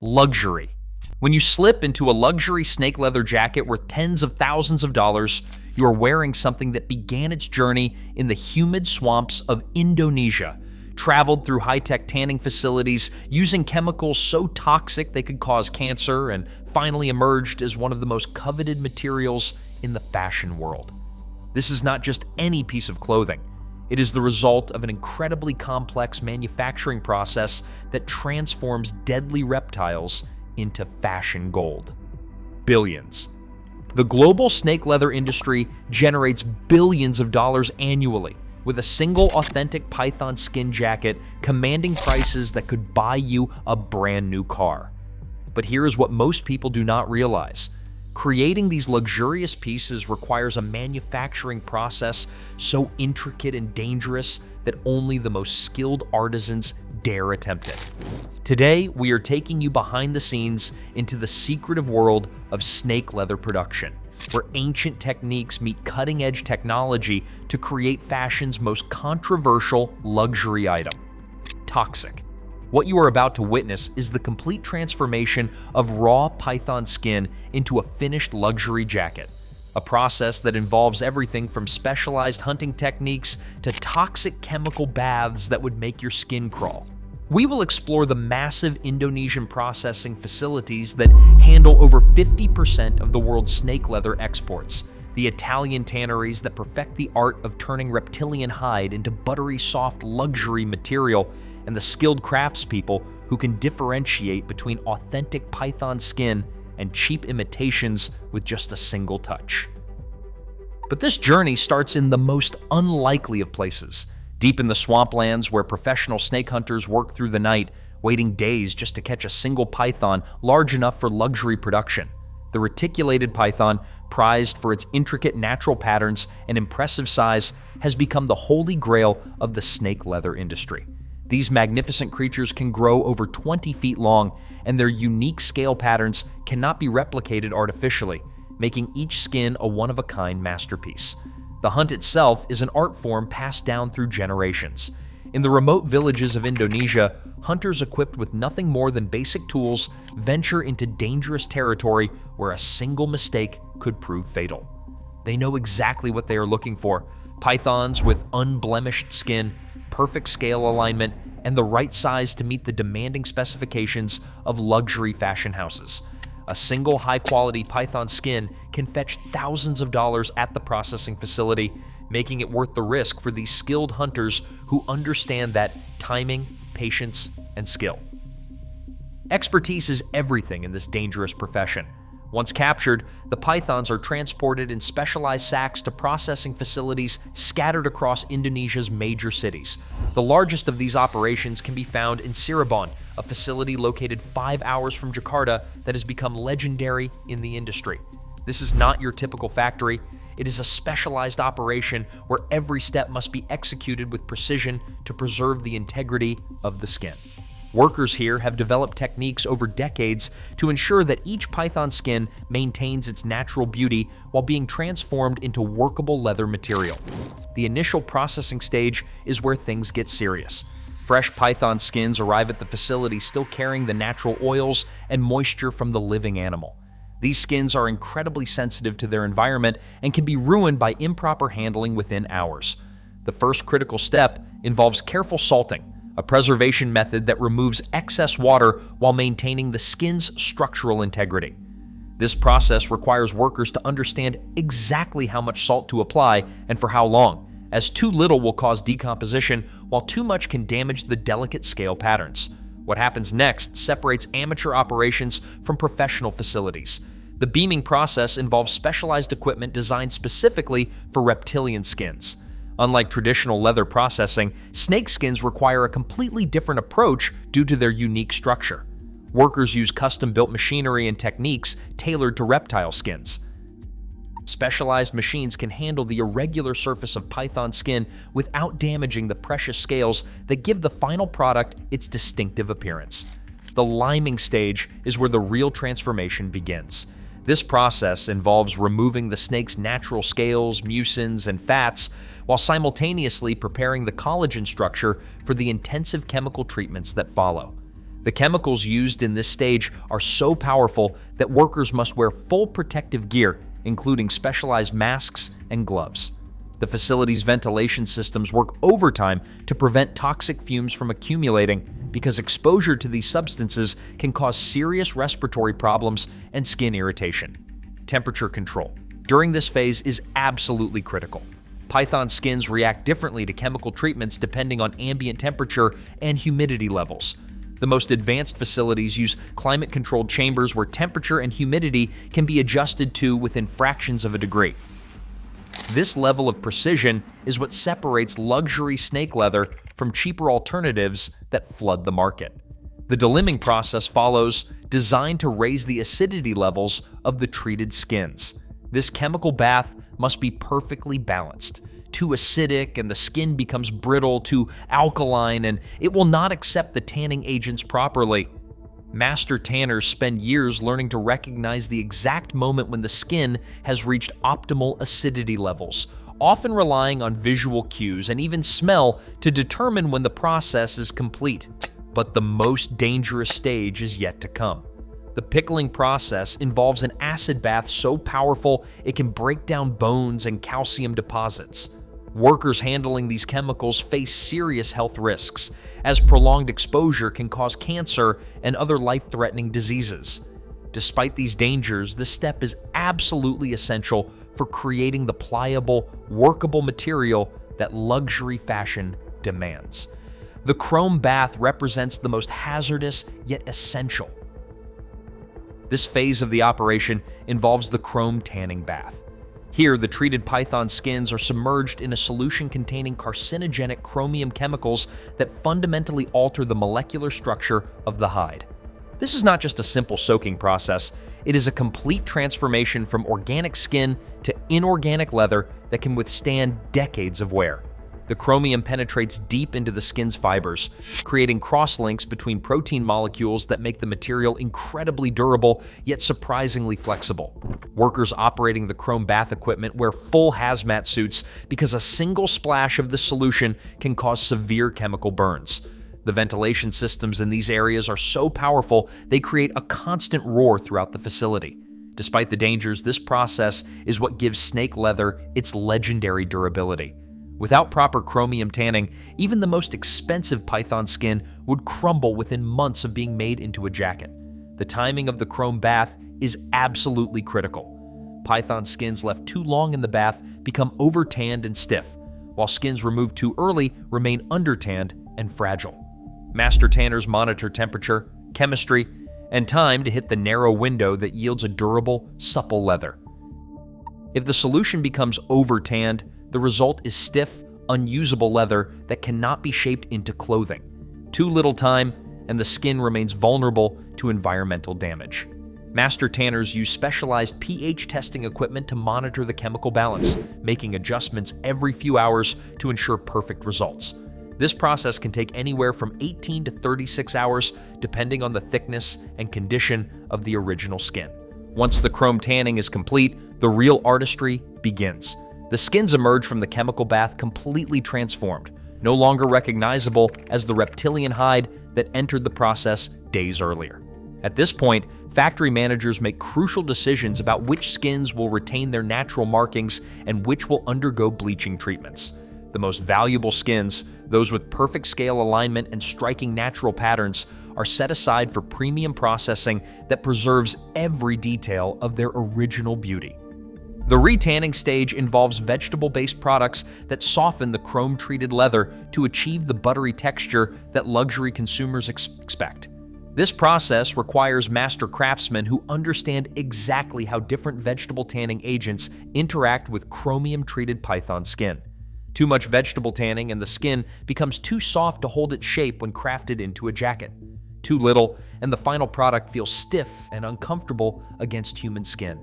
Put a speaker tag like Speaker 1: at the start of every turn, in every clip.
Speaker 1: Luxury. When you slip into a luxury snake leather jacket worth tens of thousands of dollars, you are wearing something that began its journey in the humid swamps of Indonesia, traveled through high-tech tanning facilities, using chemicals so toxic they could cause cancer, and finally emerged as one of the most coveted materials in the fashion world. This is not just any piece of clothing. It is the result of an incredibly complex manufacturing process that transforms deadly reptiles into fashion gold. Billions. The global snake leather industry generates billions of dollars annually, with a single authentic python skin jacket commanding prices that could buy you a brand new car. But here is what most people do not realize. Creating these luxurious pieces requires a manufacturing process so intricate and dangerous that only the most skilled artisans dare attempt it. Today, we are taking you behind the scenes into the secretive world of snake leather production, where ancient techniques meet cutting-edge technology to create fashion's most controversial luxury item: toxic. What you are about to witness is the complete transformation of raw python skin into a finished luxury jacket, a process that involves everything from specialized hunting techniques to toxic chemical baths that would make your skin crawl. We will explore the massive Indonesian processing facilities that handle over 50% of the world's snake leather exports, the Italian tanneries that perfect the art of turning reptilian hide into buttery soft luxury material, and the skilled craftspeople who can differentiate between authentic python skin and cheap imitations with just a single touch. But this journey starts in the most unlikely of places, deep in the swamplands where professional snake hunters work through the night, waiting days just to catch a single python large enough for luxury production. The reticulated python, prized for its intricate natural patterns and impressive size, has become the holy grail of the snake leather industry. These magnificent creatures can grow over 20 feet long, and their unique scale patterns cannot be replicated artificially, making each skin a one-of-a-kind masterpiece. The hunt itself is an art form passed down through generations. In the remote villages of Indonesia, hunters equipped with nothing more than basic tools venture into dangerous territory where a single mistake could prove fatal. They know exactly what they are looking for: pythons with unblemished skin, perfect scale alignment, and the right size to meet the demanding specifications of luxury fashion houses. A single high-quality python skin can fetch thousands of dollars at the processing facility, making it worth the risk for these skilled hunters who understand that timing, patience, and skill. Expertise is everything in this dangerous profession. Once captured, the pythons are transported in specialized sacks to processing facilities scattered across Indonesia's major cities. The largest of these operations can be found in Cirebon, a facility located 5 hours from Jakarta that has become legendary in the industry. This is not your typical factory. It is a specialized operation where every step must be executed with precision to preserve the integrity of the skin. Workers here have developed techniques over decades to ensure that each python skin maintains its natural beauty while being transformed into workable leather material. The initial processing stage is where things get serious. Fresh python skins arrive at the facility still carrying the natural oils and moisture from the living animal. These skins are incredibly sensitive to their environment and can be ruined by improper handling within hours. The first critical step involves careful salting, a preservation method that removes excess water while maintaining the skin's structural integrity. This process requires workers to understand exactly how much salt to apply and for how long, as too little will cause decomposition, while too much can damage the delicate scale patterns. What happens next separates amateur operations from professional facilities. The beaming process involves specialized equipment designed specifically for reptilian skins. Unlike traditional leather processing, snake skins require a completely different approach due to their unique structure. Workers use custom-built machinery and techniques tailored to reptile skins. Specialized machines can handle the irregular surface of python skin without damaging the precious scales that give the final product its distinctive appearance. The liming stage is where the real transformation begins. This process involves removing the snake's natural scales, mucins, and fats, while simultaneously preparing the collagen structure for the intensive chemical treatments that follow. The chemicals used in this stage are so powerful that workers must wear full protective gear, including specialized masks and gloves. The facility's ventilation systems work overtime to prevent toxic fumes from accumulating because exposure to these substances can cause serious respiratory problems and skin irritation. Temperature control during this phase is absolutely critical. Python skins react differently to chemical treatments depending on ambient temperature and humidity levels. The most advanced facilities use climate-controlled chambers where temperature and humidity can be adjusted to within fractions of a degree. This level of precision is what separates luxury snake leather from cheaper alternatives that flood the market. The delimbing process follows, designed to raise the acidity levels of the treated skins. This chemical bath must be perfectly balanced. Too acidic and the skin becomes brittle, too alkaline, and it will not accept the tanning agents properly. Master tanners spend years learning to recognize the exact moment when the skin has reached optimal acidity levels, often relying on visual cues and even smell to determine when the process is complete. But the most dangerous stage is yet to come. The pickling process involves an acid bath so powerful it can break down bones and calcium deposits. Workers handling these chemicals face serious health risks, as prolonged exposure can cause cancer and other life-threatening diseases. Despite these dangers, this step is absolutely essential for creating the pliable, workable material that luxury fashion demands. The chrome bath represents the most hazardous yet essential. This phase of the operation involves the chrome tanning bath. Here, the treated python skins are submerged in a solution containing carcinogenic chromium chemicals that fundamentally alter the molecular structure of the hide. This is not just a simple soaking process, it is a complete transformation from organic skin to inorganic leather that can withstand decades of wear. The chromium penetrates deep into the skin's fibers, creating crosslinks between protein molecules that make the material incredibly durable, yet surprisingly flexible. Workers operating the chrome bath equipment wear full hazmat suits because a single splash of the solution can cause severe chemical burns. The ventilation systems in these areas are so powerful, they create a constant roar throughout the facility. Despite the dangers, this process is what gives snake leather its legendary durability. Without proper chromium tanning, even the most expensive python skin would crumble within months of being made into a jacket. The timing of the chrome bath is absolutely critical. Python skins left too long in the bath become over-tanned and stiff, while skins removed too early remain under-tanned and fragile. Master tanners monitor temperature, chemistry, and time to hit the narrow window that yields a durable, supple leather. If the solution becomes over-tanned, the result is stiff, unusable leather that cannot be shaped into clothing. Too little time, and the skin remains vulnerable to environmental damage. Master tanners use specialized pH testing equipment to monitor the chemical balance, making adjustments every few hours to ensure perfect results. This process can take anywhere from 18 to 36 hours, depending on the thickness and condition of the original skin. Once the chrome tanning is complete, the real artistry begins. The skins emerge from the chemical bath completely transformed, no longer recognizable as the reptilian hide that entered the process days earlier. At this point, factory managers make crucial decisions about which skins will retain their natural markings and which will undergo bleaching treatments. The most valuable skins, those with perfect scale alignment and striking natural patterns, are set aside for premium processing that preserves every detail of their original beauty. The retanning stage involves vegetable-based products that soften the chrome-treated leather to achieve the buttery texture that luxury consumers expect. This process requires master craftsmen who understand exactly how different vegetable tanning agents interact with chromium-treated python skin. Too much vegetable tanning and the skin becomes too soft to hold its shape when crafted into a jacket. Too little, and the final product feels stiff and uncomfortable against human skin.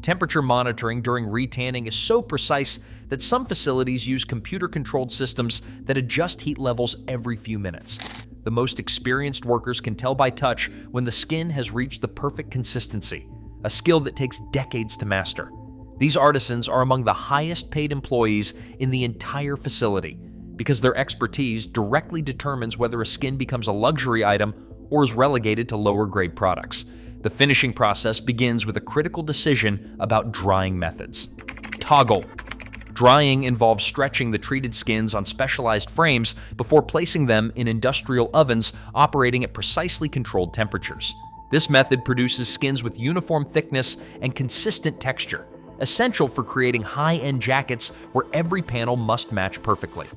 Speaker 1: Temperature monitoring during retanning is so precise that some facilities use computer-controlled systems that adjust heat levels every few minutes. The most experienced workers can tell by touch when the skin has reached the perfect consistency, a skill that takes decades to master. These artisans are among the highest-paid employees in the entire facility because their expertise directly determines whether a skin becomes a luxury item or is relegated to lower-grade products. The finishing process begins with a critical decision about drying methods. Toggle. Drying involves stretching the treated skins on specialized frames before placing them in industrial ovens operating at precisely controlled temperatures. This method produces skins with uniform thickness and consistent texture, essential for creating high-end jackets where every panel must match perfectly.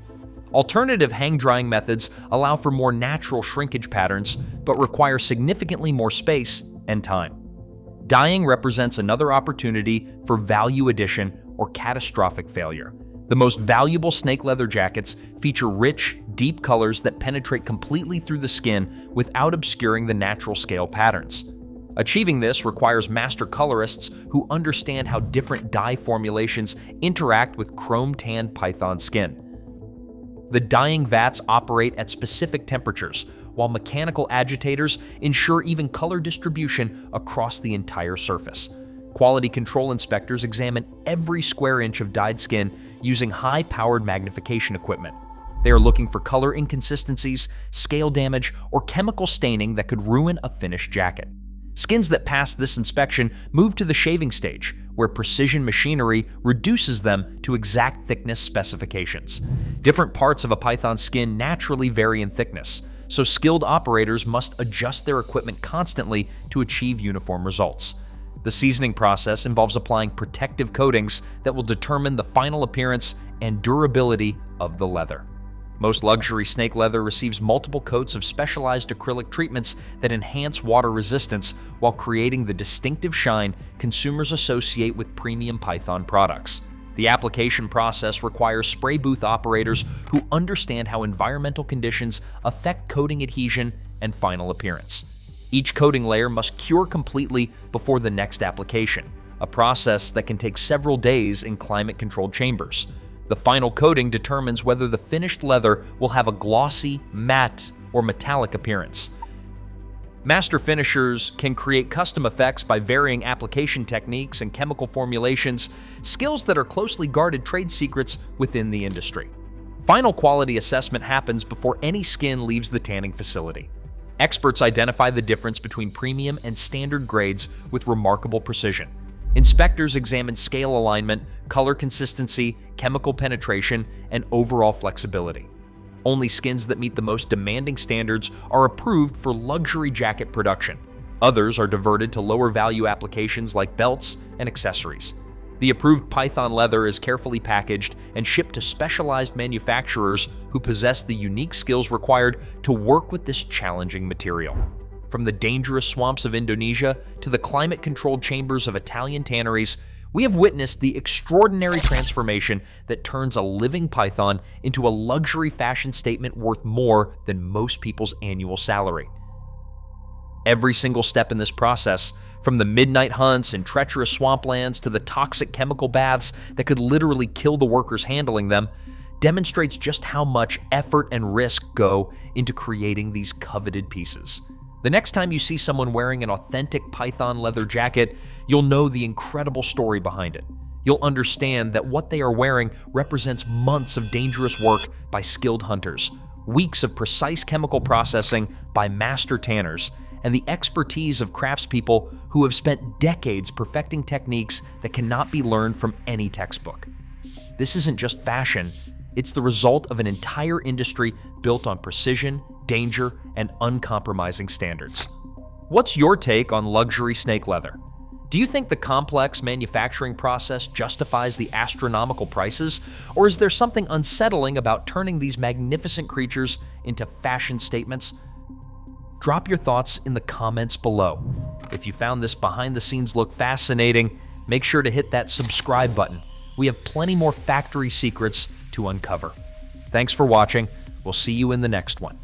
Speaker 1: Alternative hang-drying methods allow for more natural shrinkage patterns, but require significantly more space and time. Dyeing represents another opportunity for value addition or catastrophic failure. The most valuable snake leather jackets feature rich, deep colors that penetrate completely through the skin without obscuring the natural scale patterns. Achieving this requires master colorists who understand how different dye formulations interact with chrome-tanned python skin. The dyeing vats operate at specific temperatures, while mechanical agitators ensure even color distribution across the entire surface. Quality control inspectors examine every square inch of dyed skin using high-powered magnification equipment. They are looking for color inconsistencies, scale damage, or chemical staining that could ruin a finished jacket. Skins that pass this inspection move to the shaving stage, where precision machinery reduces them to exact thickness specifications. Different parts of a python skin naturally vary in thickness, so skilled operators must adjust their equipment constantly to achieve uniform results. The seasoning process involves applying protective coatings that will determine the final appearance and durability of the leather. Most luxury snake leather receives multiple coats of specialized acrylic treatments that enhance water resistance while creating the distinctive shine consumers associate with premium python products. The application process requires spray booth operators who understand how environmental conditions affect coating adhesion and final appearance. Each coating layer must cure completely before the next application, a process that can take several days in climate-controlled chambers. The final coating determines whether the finished leather will have a glossy, matte, or metallic appearance. Master finishers can create custom effects by varying application techniques and chemical formulations, skills that are closely guarded trade secrets within the industry. Final quality assessment happens before any skin leaves the tanning facility. Experts identify the difference between premium and standard grades with remarkable precision. Inspectors examine scale alignment, color consistency, chemical penetration, and overall flexibility. Only skins that meet the most demanding standards are approved for luxury jacket production. Others are diverted to lower value applications like belts and accessories. The approved python leather is carefully packaged and shipped to specialized manufacturers who possess the unique skills required to work with this challenging material. From the dangerous swamps of Indonesia to the climate-controlled chambers of Italian tanneries, we have witnessed the extraordinary transformation that turns a living python into a luxury fashion statement worth more than most people's annual salary. Every single step in this process, from the midnight hunts and treacherous swamplands to the toxic chemical baths that could literally kill the workers handling them, demonstrates just how much effort and risk go into creating these coveted pieces. The next time you see someone wearing an authentic python leather jacket, you'll know the incredible story behind it. You'll understand that what they are wearing represents months of dangerous work by skilled hunters, weeks of precise chemical processing by master tanners, and the expertise of craftspeople who have spent decades perfecting techniques that cannot be learned from any textbook. This isn't just fashion, it's the result of an entire industry built on precision, danger, and uncompromising standards. What's your take on luxury snake leather? Do you think the complex manufacturing process justifies the astronomical prices, or is there something unsettling about turning these magnificent creatures into fashion statements? Drop your thoughts in the comments below. If you found this behind-the-scenes look fascinating, make sure to hit that subscribe button. We have plenty more factory secrets to uncover. Thanks for watching. We'll see you in the next one.